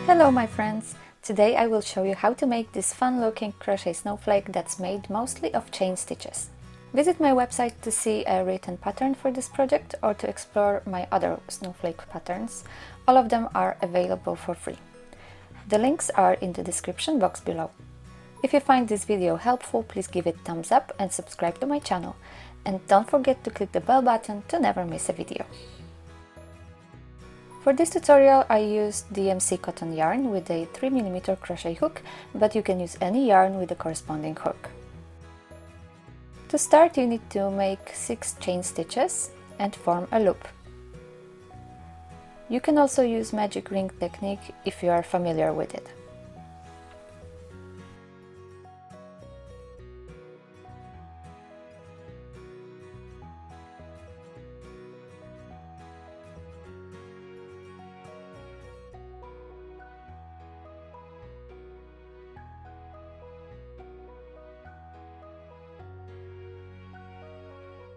Hello my friends! Today I will show you how to make this fun looking crochet snowflake that's made mostly of chain stitches. Visit my website to see a written pattern for this project or to explore my other snowflake patterns. All of them are available for free. The links are in the description box below. If you find this video helpful, please give it a thumbs up and subscribe to my channel. And don't forget to click the bell button to never miss a video. For this tutorial I used DMC cotton yarn with a 3mm crochet hook, but you can use any yarn with a corresponding hook. To start, you need to make 6 chain stitches and form a loop. You can also use magic ring technique if you are familiar with it.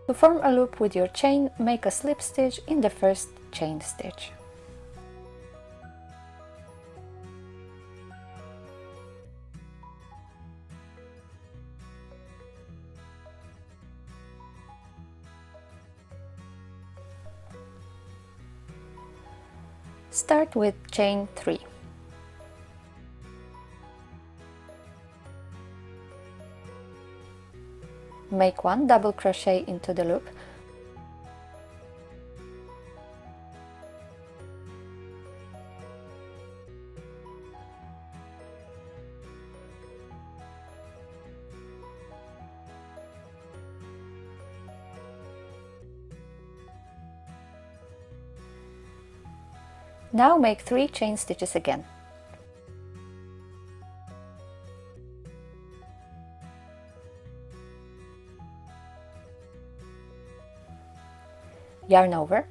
To form a loop with your chain, make a slip stitch in the first chain stitch. Start with chain 3. Make 1 double crochet into the loop. Now make 3 chain stitches again. Yarn over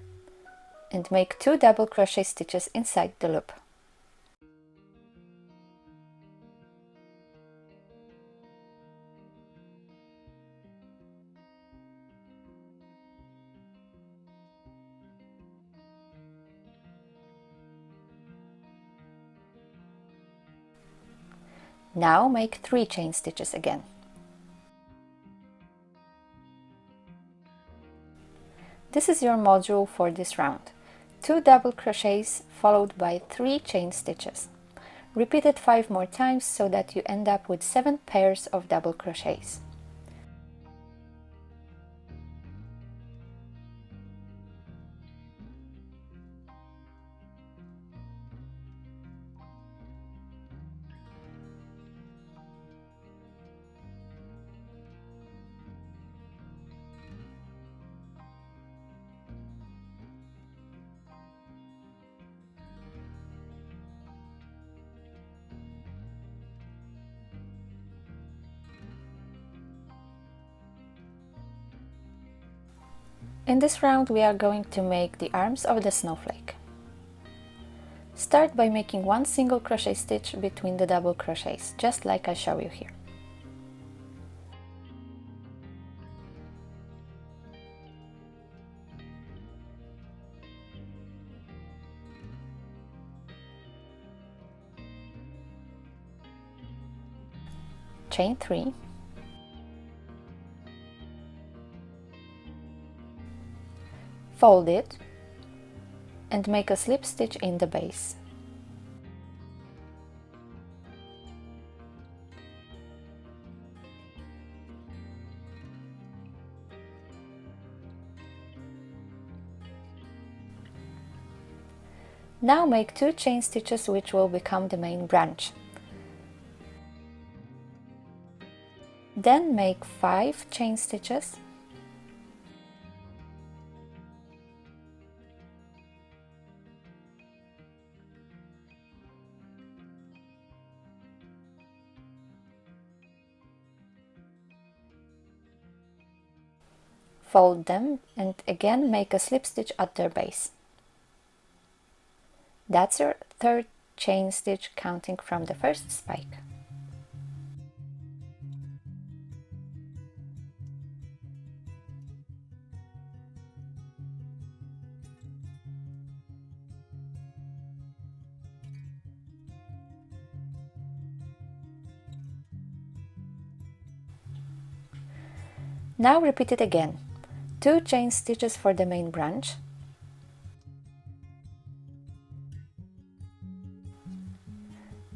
and make 2 double crochet stitches inside the loop. Now make 3 chain stitches again. This is your module for this round. 2 double crochets followed by 3 chain stitches. Repeat it 5 more times so that you end up with 7 pairs of double crochets. In this round we are going to make the arms of the snowflake. Start by making 1 single crochet stitch between the double crochets, just like I show you here. Chain 3. Fold it and make a slip stitch in the base. Now make 2 chain stitches which will become the main branch. Then make 5 chain stitches. Fold them and again make a slip stitch at their base. That's your 3rd chain stitch counting from the first spike. Now repeat it again. 2 chain stitches for the main branch,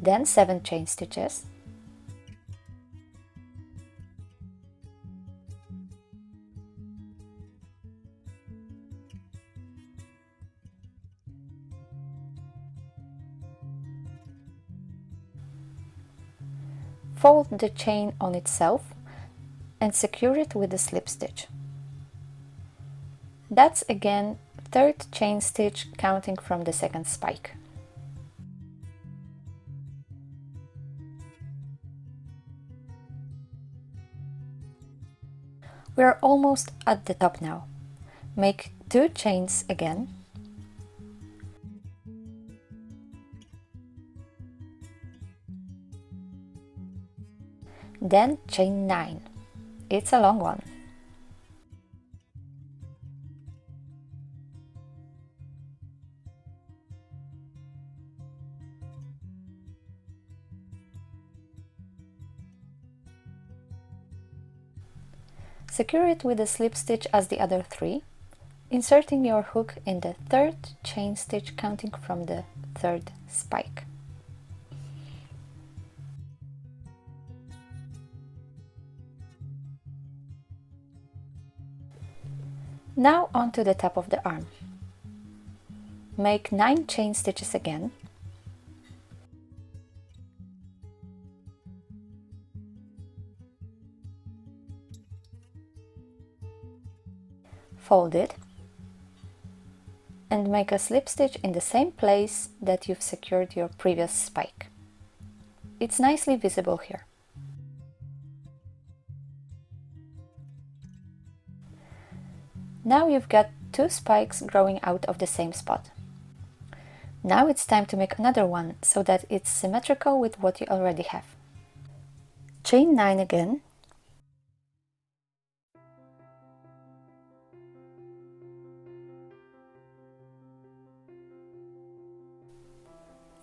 then 7 chain stitches, fold the chain on itself and secure it with a slip stitch. That's again 3rd chain stitch counting from the 2nd spike. We are almost at the top now. Make 2 chains again, then chain 9. It's a long one. Secure it with a slip stitch as the other 3, inserting your hook in the 3rd chain stitch counting from the 3rd spike. Now onto the top of the arm. Make 9 chain stitches again, fold it, and make a slip stitch in the same place that you've secured your previous spike. It's nicely visible here. Now you've got 2 spikes growing out of the same spot. Now it's time to make another one so that it's symmetrical with what you already have. Chain 9 again,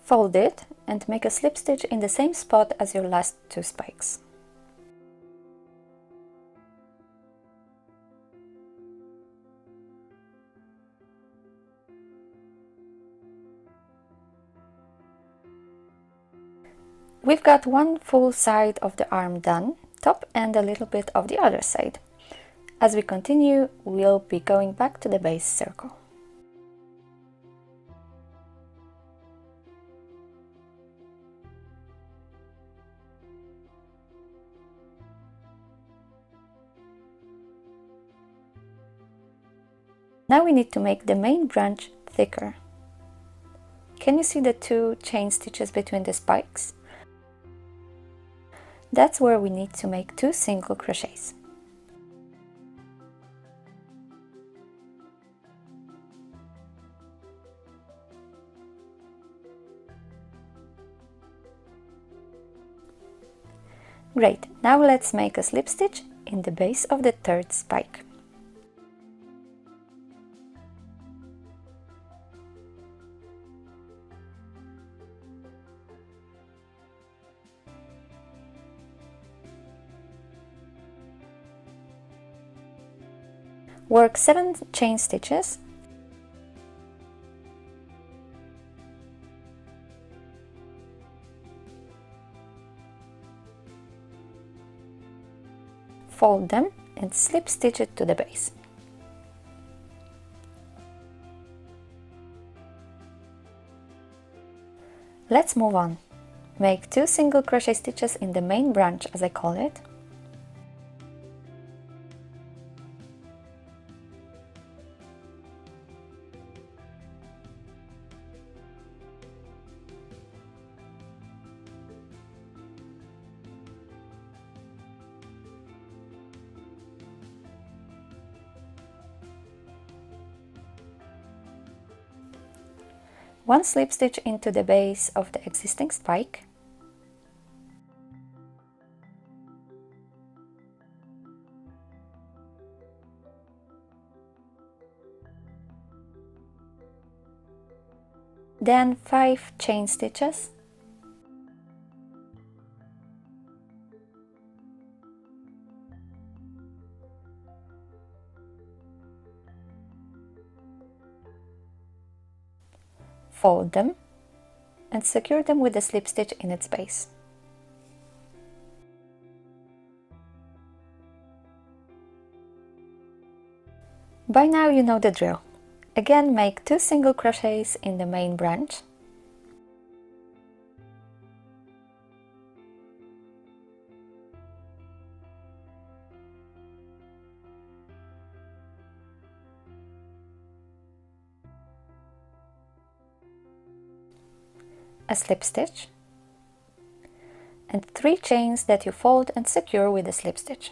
fold it and make a slip stitch in the same spot as your last 2 spikes. We've got one full side of the arm done, top and a little bit of the other side. As we continue, we'll be going back to the base circle. Now we need to make the main branch thicker. Can you see the 2 chain stitches between the spikes? That's where we need to make 2 single crochets. Great, now let's make a slip stitch in the base of the 3rd spike. Work 7 chain stitches, fold them and slip stitch it to the base. Let's move on. Make 2 single crochet stitches in the main branch, as I call it. One slip stitch into the base of the existing spike, then 5 chain stitches, fold them and secure them with a slip stitch in its base. By now you know the drill. Again, make 2 single crochets in the main branch. A slip stitch, and 3 chains that you fold and secure with a slip stitch.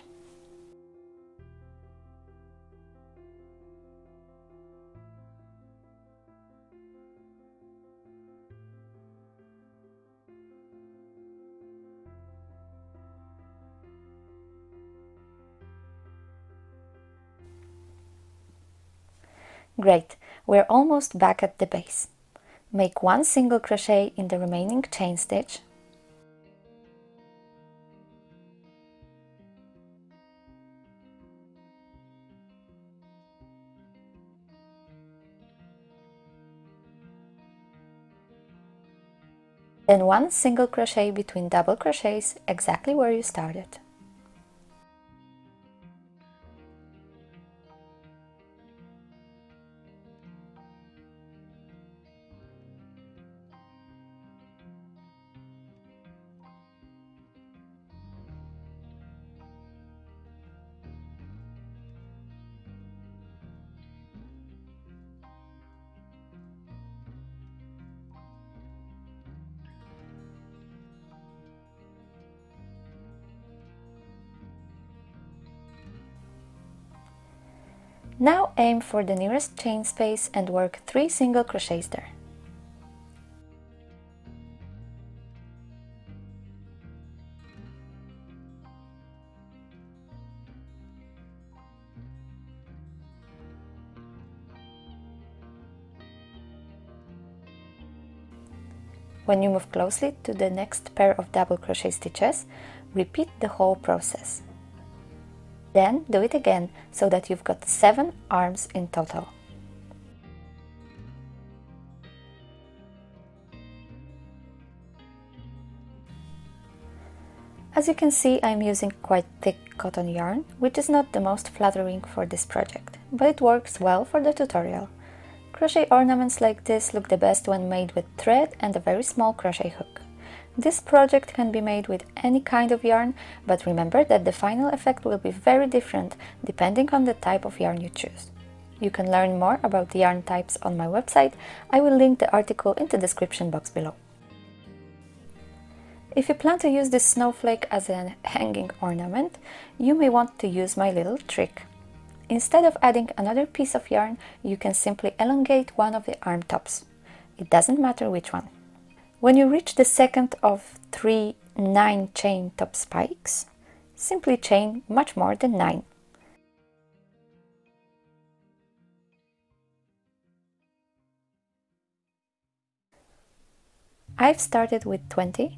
Great, we're almost back at the base. Make 1 single crochet in the remaining chain stitch, then 1 single crochet between double crochets exactly where you started. Now aim for the nearest chain space and work 3 single crochets there. When you move closely to the next pair of double crochet stitches, repeat the whole process. Then do it again so that you've got 7 arms in total. As you can see, I'm using quite thick cotton yarn, which is not the most flattering for this project, but it works well for the tutorial. Crochet ornaments like this look the best when made with thread and a very small crochet hook. This project can be made with any kind of yarn, but remember that the final effect will be very different depending on the type of yarn you choose. You can learn more about the yarn types on my website. I will link the article in the description box below. If you plan to use this snowflake as a hanging ornament, you may want to use my little trick. Instead of adding another piece of yarn, you can simply elongate one of the arm tops. It doesn't matter which one. When you reach the second of 3 9-chain top spikes, simply chain much more than 9. I've started with 20,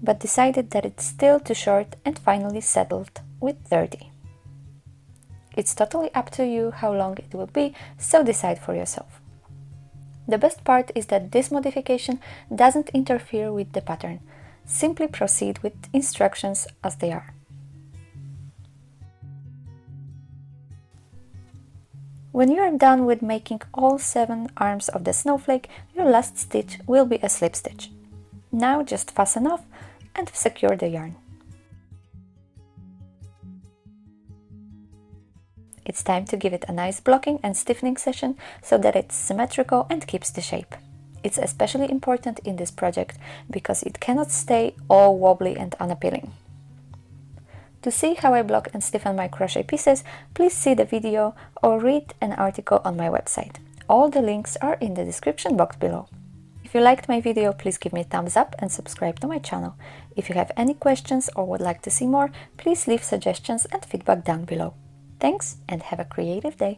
but decided that it's still too short and finally settled with 30. It's totally up to you how long it will be, so decide for yourself. The best part is that this modification doesn't interfere with the pattern. Simply proceed with instructions as they are. When you are done with making all 7 arms of the snowflake, your last stitch will be a slip stitch. Now just fasten off and secure the yarn. It's time to give it a nice blocking and stiffening session so that it's symmetrical and keeps the shape. It's especially important in this project because it cannot stay all wobbly and unappealing. To see how I block and stiffen my crochet pieces, please see the video or read an article on my website. All the links are in the description box below. If you liked my video, please give me a thumbs up and subscribe to my channel. If you have any questions or would like to see more, please leave suggestions and feedback down below. Thanks and have a creative day!